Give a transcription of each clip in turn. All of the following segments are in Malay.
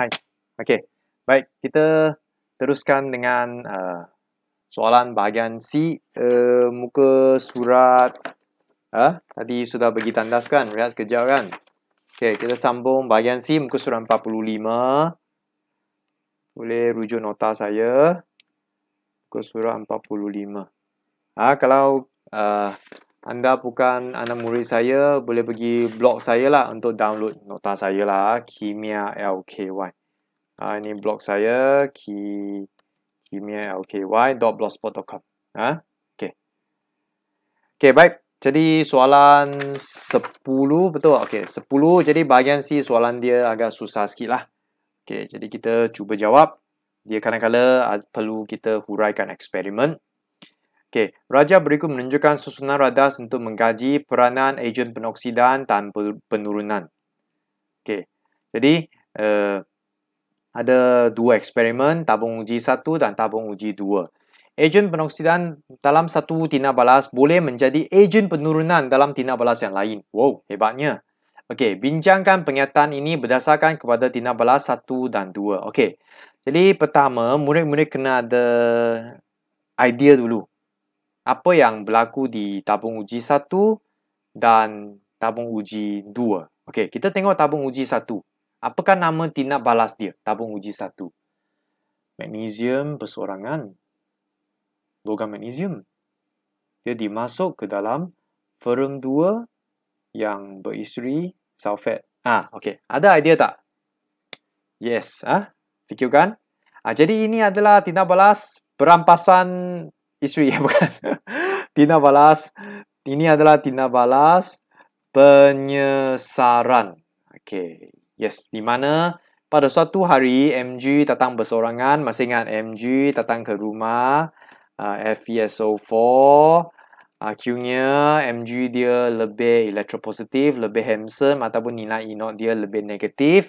Hai. Okey. Baik, kita teruskan dengan soalan bahagian C, muka surat tadi sudah bagi tandas kan? Rehat sekejap kan? Okey, kita sambung bahagian C, muka surat 45. Boleh rujuk nota saya. Muka surat 45. Kalau anda bukan anak murid saya, boleh pergi blog saya lah untuk download nota saya lah. Kimia LKY. Ini blog saya, kimialky.blogspot.com. Okey. Okey, baik. Jadi soalan 10, betul? Okey, 10. Jadi bahagian C soalan dia agak susah sikit lah. Okey, jadi kita cuba jawab. Dia kadang-kadang perlu kita huraikan eksperimen. Okey, raja berikut menunjukkan susunan radas untuk mengkaji peranan ejen penoksidan tanpa penurunan. Okey, jadi ada dua eksperimen, tabung uji 1 dan tabung uji 2. Ejen penoksidan dalam satu tindak balas boleh menjadi ejen penurunan dalam tindak balas yang lain. Wow, hebatnya. Okey, bincangkan pernyataan ini berdasarkan kepada tindak balas 1 dan 2. Okey, jadi pertama, murid-murid kena ada idea dulu. Apa yang berlaku di tabung uji 1 dan tabung uji 2. Okey, kita tengok tabung uji 1. Apakah nama tindak balas dia? Tabung uji 1. Magnesium bersorangan. Logam magnesium. Dia dimasuk ke dalam ferum 2 yang beristeri sulfat. Okey. Ada idea tak? Yes. Fikirkan. Jadi ini adalah tindak balas perampasan isteri. Bukan. Tindak balas. Ini adalah tindak balas penyesaran. Okey. Yes, di mana pada suatu hari MG datang bersorangan. Masih ingat MG datang ke rumah FeSO4. Q-nya MG dia lebih elektropositif, lebih handsome ataupun nilai E0 dia lebih negatif.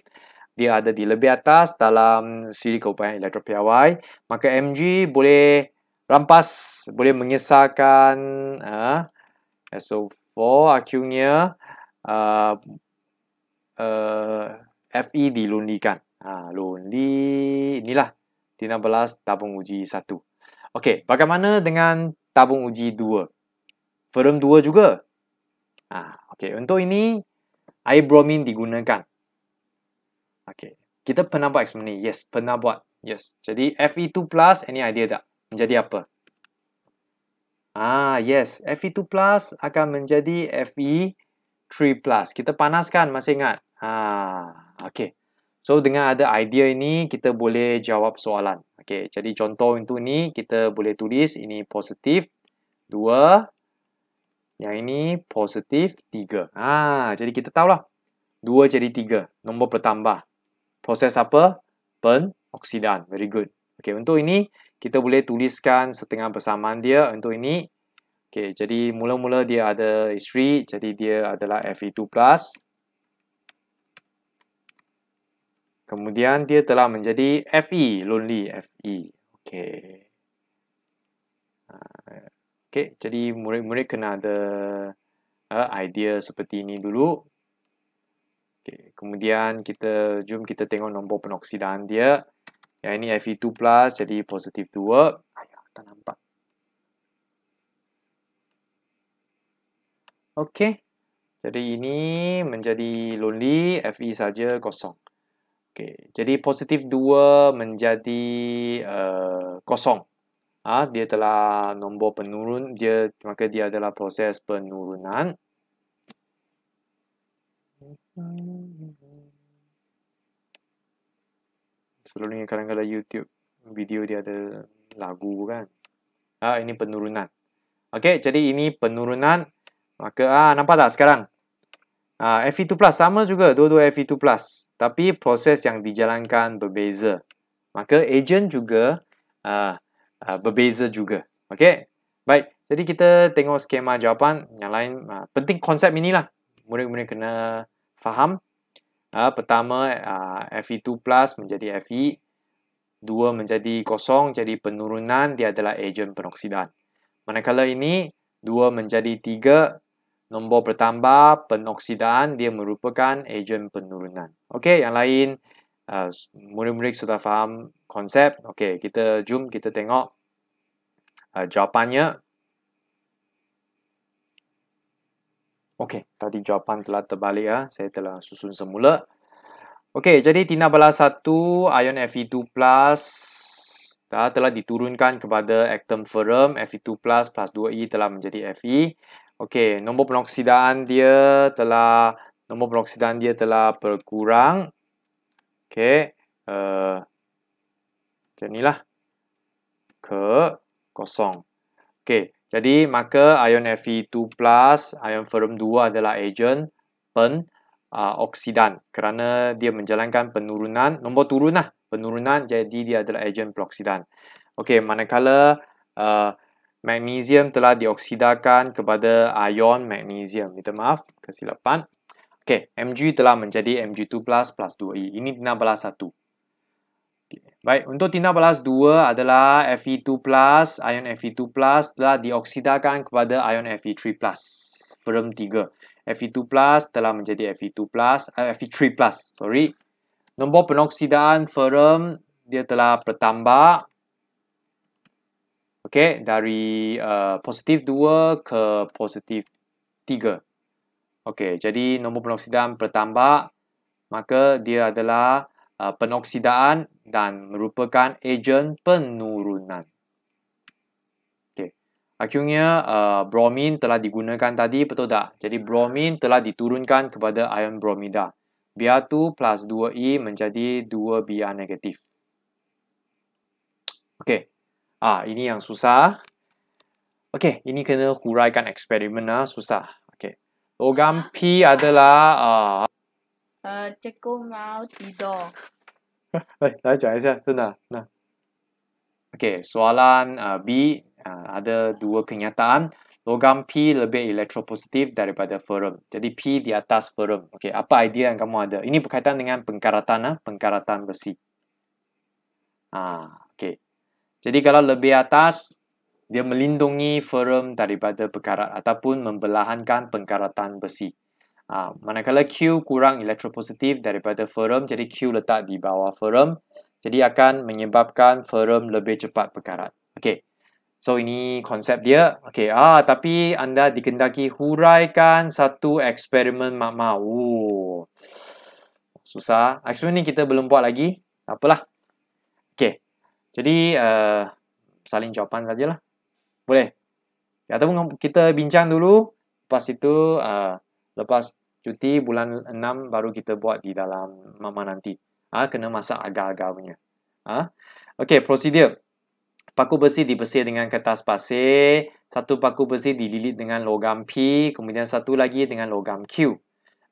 Dia ada di lebih atas dalam siri keupayaan elektropiawai. Maka MG boleh rampas, boleh mengesahkan SO4. Q-nya Fe dilundikan. Lundi, inilah tindak balas tabung uji 1. Okey, bagaimana dengan tabung uji 2? Ferum 2 juga. Okey, untuk ini air bromin digunakan. Okey, kita pernah buat eksperimen ni. Yes, pernah buat. Yes. Jadi Fe2+, any idea tak? Menjadi apa? Yes, Fe2+ akan menjadi Fe3+. Kita panaskan, masih ingat? Okey. So, dengan ada idea ini, kita boleh jawab soalan. Okey, jadi contoh untuk ni, kita boleh tulis ini positif 2. Yang ini positif 3. Jadi kita tahulah. 2 jadi 3. Nombor bertambah. Proses apa? Penoksidan. Very good. Okey, untuk ini, kita boleh tuliskan setengah persamaan dia. Untuk ini, okey, jadi mula-mula dia ada isteri. Jadi dia adalah Fe2+. Kemudian dia telah menjadi Fe, lonely Fe. Okey. Okey, jadi murid-murid kena ada idea seperti ini dulu. Okey, kemudian jom kita tengok nombor penoksidan dia. Yang ini Fe2+, jadi positif 2. Tak nampak. Okey. Jadi ini menjadi lonely, Fe saja kosong. Okey, jadi positif 2 menjadi kosong. Dia telah nombor penurun, maka dia adalah proses penurunan. Selalunya kadang-kadang YouTube video dia ada lagu kan. Ini penurunan. Okey, jadi ini penurunan. Maka nampak tak sekarang? Fe2+, sama juga, dua-dua Fe2+. Tapi proses yang dijalankan berbeza. Maka ejen juga berbeza juga. Okey, baik. Jadi kita tengok skema jawapan. Yang lain, penting konsep inilah. Murid-murid kena faham. Pertama, Fe2+ menjadi Fe. 2 menjadi kosong, jadi penurunan dia adalah ejen penoksidan. Manakala ini, 2 menjadi 3, nombor bertambah, penoksidaan dia merupakan ejen penurunan. Okey, yang lain murid-murid sudah faham konsep. Okey, jom kita tengok jawapannya. Okey, tadi jawapan telah terbalik ya. Saya telah susun semula. Okey, jadi tindak balas 1 ion Fe2+ telah diturunkan kepada atom ferrum. Fe2+ plus 2E telah menjadi Fe. Okey, nombor penoksidaan dia telah berkurang. Okey, macam inilah ke kosong. Okey, jadi maka ion Fe2+, ion ferrum 2 adalah ejen oksidan kerana dia menjalankan penurunan, penurunan, jadi dia adalah ejen peroksidan. Okey, manakala magnesium telah dioksidakan kepada ion magnesium. Minta maaf, kesilapan. Okey, Mg telah menjadi Mg2+ plus 2E. Ini tindak balas 1. Baik, untuk tindak balas 2 adalah Fe2+, ion Fe2+ telah dioksidakan kepada ion Fe3+, ferrum 3. Fe2+ telah menjadi Fe3+, sorry. Nombor penoksidaan ferrum dia telah bertambah. Okey, dari positif 2 ke positif 3. Okey, jadi nombor penoksidaan bertambah, maka dia adalah penoksidaan dan merupakan ejen penurunan. Okey. Akhirnya bromin telah digunakan tadi, betul tak? Jadi bromin telah diturunkan kepada ion bromida. Br2 plus 2E menjadi 2Br negatif. Okey. Ini yang susah. Okey, ini kena huraikan eksperimen susah. Okey. Logam P adalah Cikgu mau tidur. 来讲一下，真的。那 Okey, soalan B ada dua kenyataan. Logam P lebih elektropositif daripada ferrum. Jadi P di atas ferrum. Okey, apa idea yang kamu ada? Ini berkaitan dengan pengkaratan besi. Okey. Jadi kalau lebih atas, dia melindungi ferrum daripada pengkarat ataupun membelahankan pengkaratan besi. Manakala Q kurang elektropositif daripada ferrum, jadi Q letak di bawah ferrum, jadi akan menyebabkan ferrum lebih cepat berkarat. Okey. So ini konsep dia. Okey. Tapi anda dikendaki huraikan satu eksperimen makma. Susah. Eksperimen ni kita belum buat lagi. Tak apalah. Okey. Jadi salin jawapan sajalah. Boleh. Ataupun kita bincang dulu. Lepas itu lepas cuti bulan 6 baru kita buat di dalam mama nanti. Kena masak agak-agak punya. Okey, prosedur. Paku besi dibersih dengan kertas pasir. Satu paku besi dililit dengan logam P. Kemudian satu lagi dengan logam Q.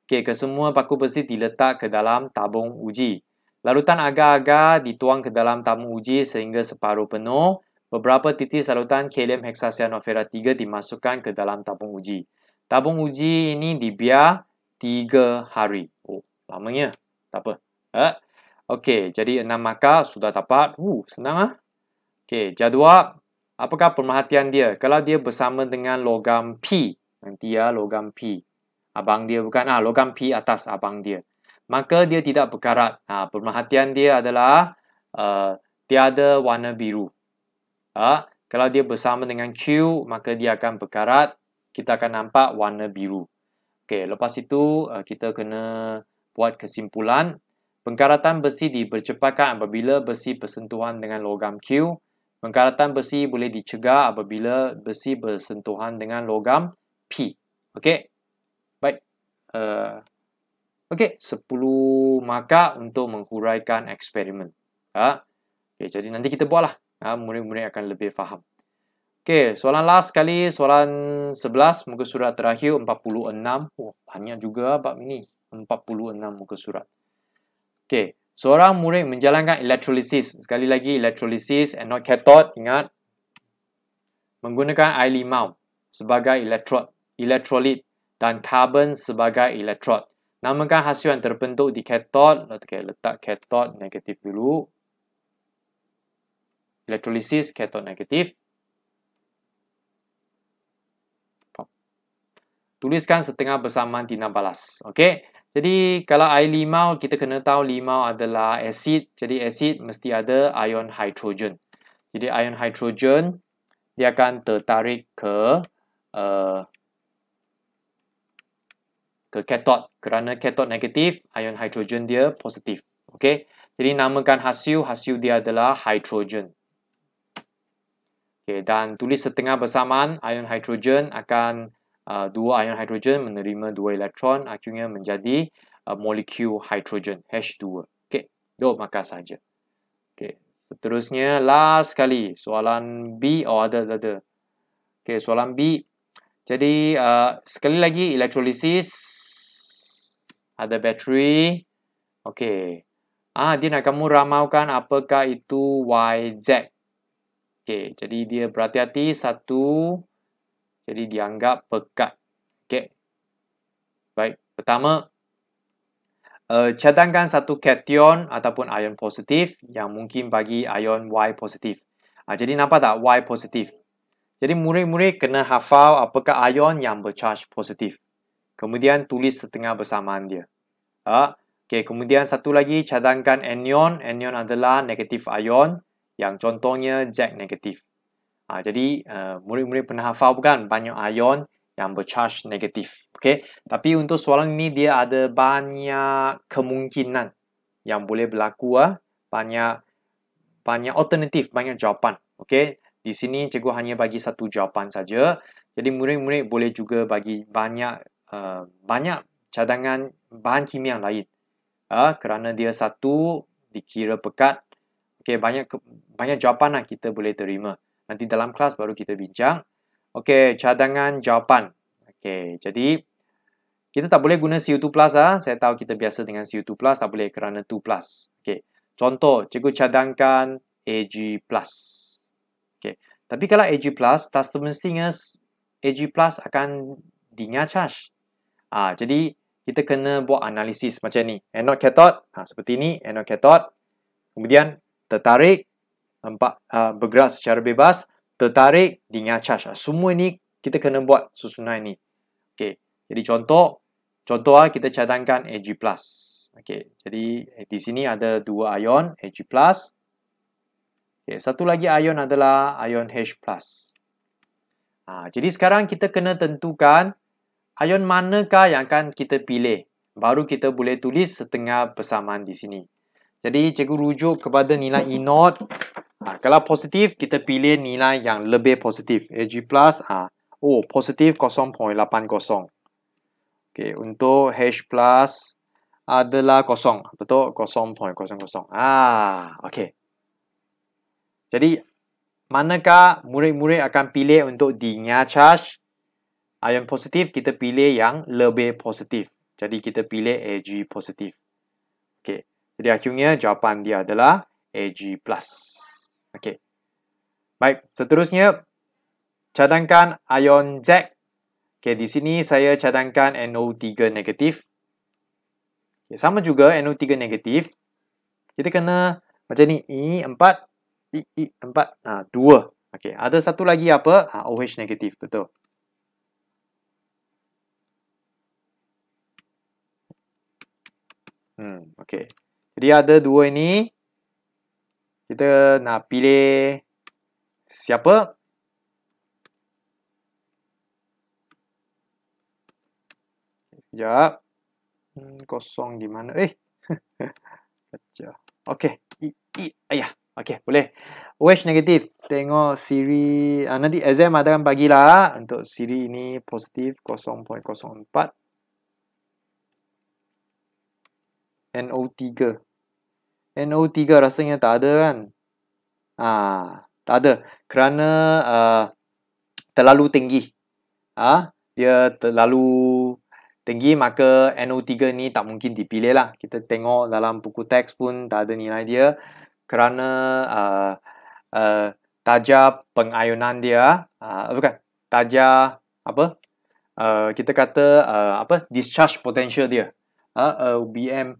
Okey, kesemua paku besi diletak ke dalam tabung uji. Larutan agar-agar dituang ke dalam tabung uji sehingga separuh penuh. Beberapa titis larutan kalium heksasianofera 3 dimasukkan ke dalam tabung uji. Tabung uji ini dibiar 3 hari. Lamanya. Tak apa. Okey, jadi 6 markah sudah dapat. Senang Okey, jadual. Apakah pemerhatian dia? Kalau dia bersama dengan logam P. Nanti logam P. Abang dia bukan. Logam P atas abang dia. Maka dia tidak berkarat. Pemerhatian dia adalah tiada warna biru. Kalau dia bersama dengan Q, maka dia akan berkarat. Kita akan nampak warna biru. Okey, lepas itu kita kena buat kesimpulan. Pengkaratan besi dipercepatkan apabila besi bersentuhan dengan logam Q. Pengkaratan besi boleh dicegah apabila besi bersentuhan dengan logam P. Okey. Baik. Okey, 10 markah untuk menghuraikan eksperimen. Okey, jadi nanti kita buatlah. Murid-murid akan lebih faham. Okey, soalan last sekali, soalan 11, muka surat terakhir 46. Banyak juga bab ini. 46 muka surat. Okey, seorang murid menjalankan elektrolisis. Sekali lagi, elektrolisis, anode cathode, ingat. Menggunakan air limau sebagai elektrolit dan karbon sebagai elektrod. Namakan hasil yang terbentuk di cathode. Okey, letak cathode negatif dulu. Elektrolisis, cathode negatif. Tuliskan setengah bersamaan tindak balas. Okey. Jadi kalau air limau, kita kena tahu limau adalah asid. Jadi asid mesti ada ion hidrogen. Jadi ion hidrogen dia akan tertarik ke kathod. Kerana kathod negatif, ion hidrogen dia positif. Okey. Jadi namakan hasil dia adalah hidrogen. Okey, dan tulis setengah bersamaan ion hidrogen akan dua ion hidrogen menerima dua elektron, akhirnya menjadi molekul hidrogen H2. Okey, duk makan saja. Okey, seterusnya last sekali soalan B. Oh, ada. Okey, soalan B. Jadi sekali lagi elektrolisis, ada bateri. Okey. Dia nak kamu ramalkan apakah itu YZ. Okey, jadi dia berhati-hati satu. Jadi dianggap pekat. Okey. Baik, pertama cadangkan satu kation ataupun ion positif yang mungkin bagi ion Y positif. Jadi nampak tak Y positif? Jadi murid-murid kena hafal apakah ion yang bercharge positif. Kemudian tulis setengah bersamaan dia. Okey, kemudian satu lagi cadangkan anion. Anion adalah negatif ion yang contohnya Z negatif. Jadi murid-murid pernah hafal bukan banyak ion yang bercharge negatif. Okey, tapi untuk soalan ini dia ada banyak kemungkinan yang boleh berlaku. Banyak alternatif, banyak jawapan. Okey, di sini cikgu hanya bagi satu jawapan saja. Jadi murid-murid boleh juga bagi banyak cadangan bahan kimia lain. Kerana dia satu dikira pekat. Okey, banyak jawapan lah kita boleh terima. Nanti dalam kelas baru kita bincang. Okey, cadangan jawapan. Okey, jadi kita tak boleh guna Cu2+. Saya tahu kita biasa dengan Cu2+, tak boleh kerana 2+. Okey, contoh, cikgu cadangkan Ag+. Okey, tapi kalau Ag+, tak semestinya Ag+ akan dinya charge. Jadi kita kena buat analisis macam ni. Anode cathode, seperti ni, anode cathode. Kemudian tertarik, bergerak secara bebas, tertarik, dinya charge. Semua ni kita kena buat susunan ni. Okey, jadi contoh kita cadangkan Ag+. Okey, jadi di sini ada dua ion Ag+. Okey, satu lagi ion adalah ion H+. Jadi sekarang kita kena tentukan ion manakah yang akan kita pilih. Baru kita boleh tulis setengah bersamaan di sini. Jadi cikgu rujuk kepada nilai E0. Kalau positif, kita pilih nilai yang lebih positif. Ag+, positif 0.80. Okey, untuk H+ adalah 0. Betul? 0.00. Okey. Jadi, manakah murid-murid akan pilih untuk dinya charge? Ion positif, kita pilih yang lebih positif. Jadi, kita pilih Ag positif. Okey. Jadi, akhirnya jawapan dia adalah Ag+. Okey. Baik, seterusnya cadangkan ion Z. Okey, di sini saya cadangkan NO3 negatif. Okay, sama juga NO3 negatif. Kita kena macam ni, I4, I4, 2. Okey, ada satu lagi apa? OH negatif, betul. Okey. Jadi ada dua ini. Kita nak pilih siapa? Sekejap. Kosong di mana? Kacau. Okey. Ayah. Okey, boleh. OH negatif. Tengok siri. Nanti exam akan bagilah. Untuk siri ini positif 0.04. NO3. NO3 rasanya tak ada kan? Tak ada. Kerana terlalu tinggi. Dia terlalu tinggi, maka NO3 ni tak mungkin dipilih lah. Kita tengok dalam buku teks pun tak ada nilai dia. Kerana darjah pengionan dia, darjah apa? Kita kata discharge potential dia. BM,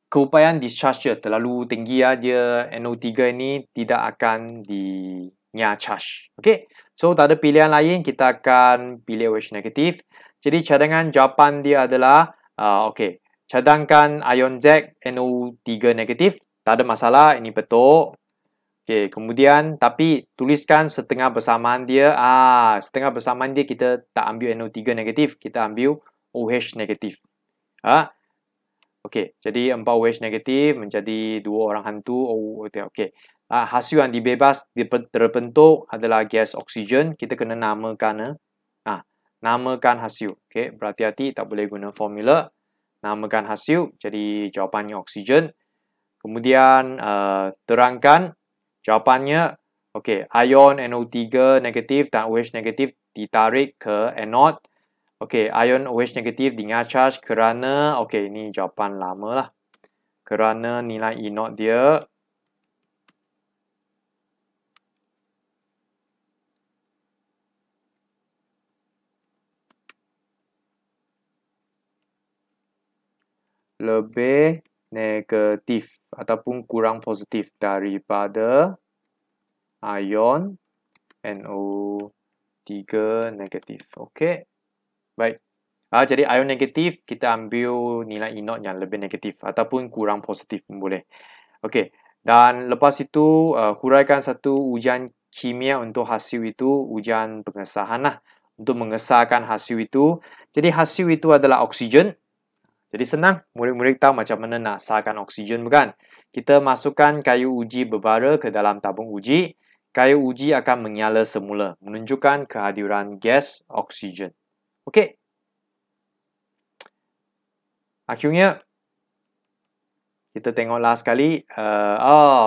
keupayaan discharge dia terlalu tinggi. Dia NO3 ni tidak akan dinya charge. Okey. So tak ada pilihan lain, kita akan pilih OH negatif. Jadi cadangan jawapan dia adalah okey, cadangkan ion Z NO3 negatif. Tak ada masalah, ini betul. Okey, kemudian tapi tuliskan setengah bersamaan dia. Setengah bersamaan dia kita tak ambil NO3 negatif, kita ambil OH negatif. Okey, jadi 4 OH negatif menjadi 2 orang hantu. Okey. Hasil yang dibebas terbentuk adalah gas oksigen. Kita kena namakan namakan hasil. Okey, berhati-hati tak boleh guna formula. Namakan hasil, jadi jawapannya oksigen. Kemudian terangkan jawapannya. Okey, ion NO3 negatif dan OH negatif ditarik ke anode. Okey, ion OH negatif di-charge kerana, okey, ini jawapan lama lah. Kerana nilai E0 dia lebih negatif ataupun kurang positif daripada ion NO3 negatif. Okey. Baik. Jadi ion negatif kita ambil nilai E0 yang lebih negatif ataupun kurang positif pun boleh. Okey. Dan lepas itu huraikan satu ujian kimia untuk hasil itu, ujian pengesahan lah. Untuk mengesahkan hasil itu. Jadi hasil itu adalah oksigen. Jadi senang, murid-murid tahu macam mana nak sahkan oksigen bukan? Kita masukkan kayu uji berbara ke dalam tabung uji. Kayu uji akan menyala semula, menunjukkan kehadiran gas oksigen. Okey. Akhirnya, kita tengoklah sekali.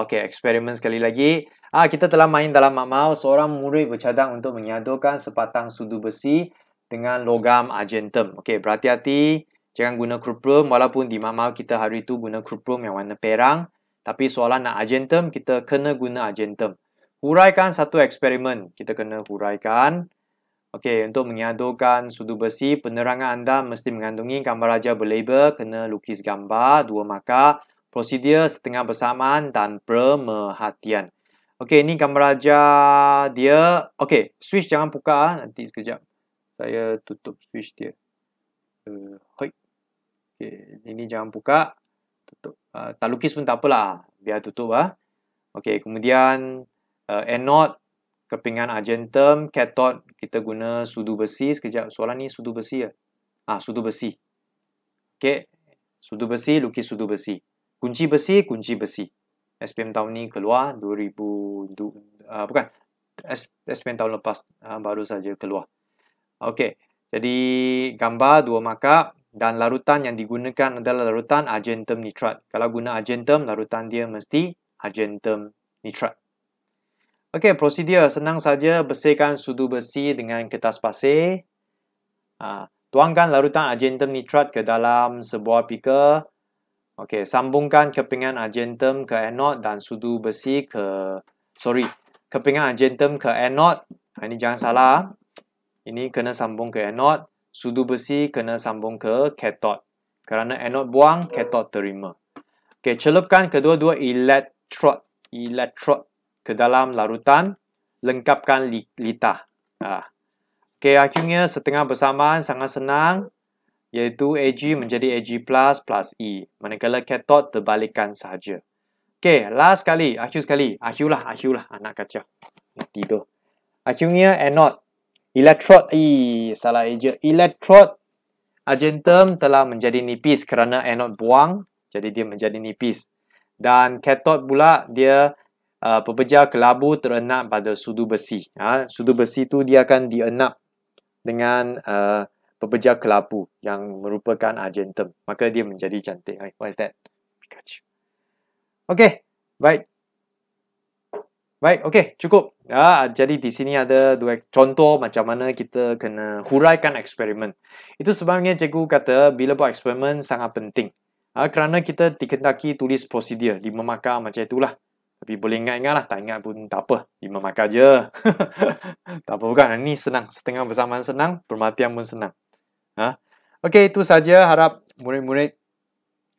Okey, eksperimen sekali lagi. Kita telah main dalam makmau. Seorang murid bercadang untuk menyadukan sepatang sudu besi dengan logam argentum. Okey, berhati-hati. Jangan guna cuprum, walaupun di makmau kita hari itu guna cuprum yang warna perang. Tapi soalan nak argentum, kita kena guna argentum. Huraikan satu eksperimen. Kita kena huraikan. Okey, untuk menyadukan sudu besi, penerangan anda mesti mengandungi gambar raja berlabel, kena lukis gambar, 2 markah, prosedur setengah bersamaan dan pemerhatian. Okey, ini gambar raja dia. Okey, switch jangan buka. Nanti sekejap. Saya tutup switch dia. Okey, ini jangan buka. Tutup. Tak lukis pun tak apalah. Biar tutup. Okey, kemudian anode, kepingan argentum, cathode kita guna sudu besi. Sekejap, soalan ni sudu besi ya? Sudu besi. Okey, sudu besi, lukis sudu besi. Kunci besi, kunci besi. SPM tahun ni keluar 2000 bukan. SPM tahun lepas baru saja keluar. Okey, jadi gambar 2 markah dan larutan yang digunakan adalah larutan argentum nitrat. Kalau guna argentum, larutan dia mesti argentum nitrat. Okey, prosedur senang saja. Bersihkan sudu besi dengan kertas pasir. Tuangkan larutan argentum nitrat ke dalam sebuah beaker. Okey, sambungkan kepingan argentum ke anode dan sudu besi kepingan argentum ke anode. Ini jangan salah. Ini kena sambung ke anode. Sudu besi kena sambung ke cathode. Kerana anode buang, cathode terima. Okey, celupkan kedua-dua elektrod ke dalam larutan. Lengkapkan litah. Okey, akhirnya setengah bersamaan sangat senang. Iaitu Ag menjadi Ag plus E. Manakala cathode terbalikkan sahaja. Okey, last sekali. Akhirlah. Anak kacau. Nak tidur. Akhirnya anode. Elektrod. Salah eja. Elektrod argentum telah menjadi nipis kerana anode buang. Jadi dia menjadi nipis. Dan cathode pula dia pebejar kelabu terenap pada sudu besi. Sudu besi tu dia akan dienap dengan pebejar kelabu yang merupakan argentum. Maka dia menjadi cantik. What is that? Pikachu. Okey, baik. Okey, cukup. Jadi di sini ada 2 contoh macam mana kita kena huraikan eksperimen. Itu sebabnya cikgu kata bila buat eksperimen sangat penting. Kerana kita dikendaki tulis prosedur 5 markah macam itulah. Tapi boleh ingat-ingat lah. Tak ingat pun tak apa. 5 markah je. Tak apa bukan. Ini senang. Setengah bersamaan senang. Perhatian pun senang. Okey, itu saja. Harap murid-murid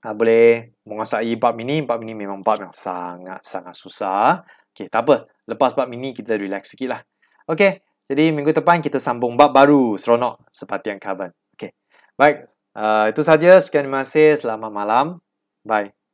boleh menguasai bab ini. Bab ini memang bab yang sangat-sangat susah. Okey, tak apa. Lepas bab ini kita relax sikit lah. Okey, jadi minggu depan kita sambung bab baru. Seronok seperti yang khabar. Okey, baik. Itu saja. Sekian terima kasih. Selamat malam. Bye.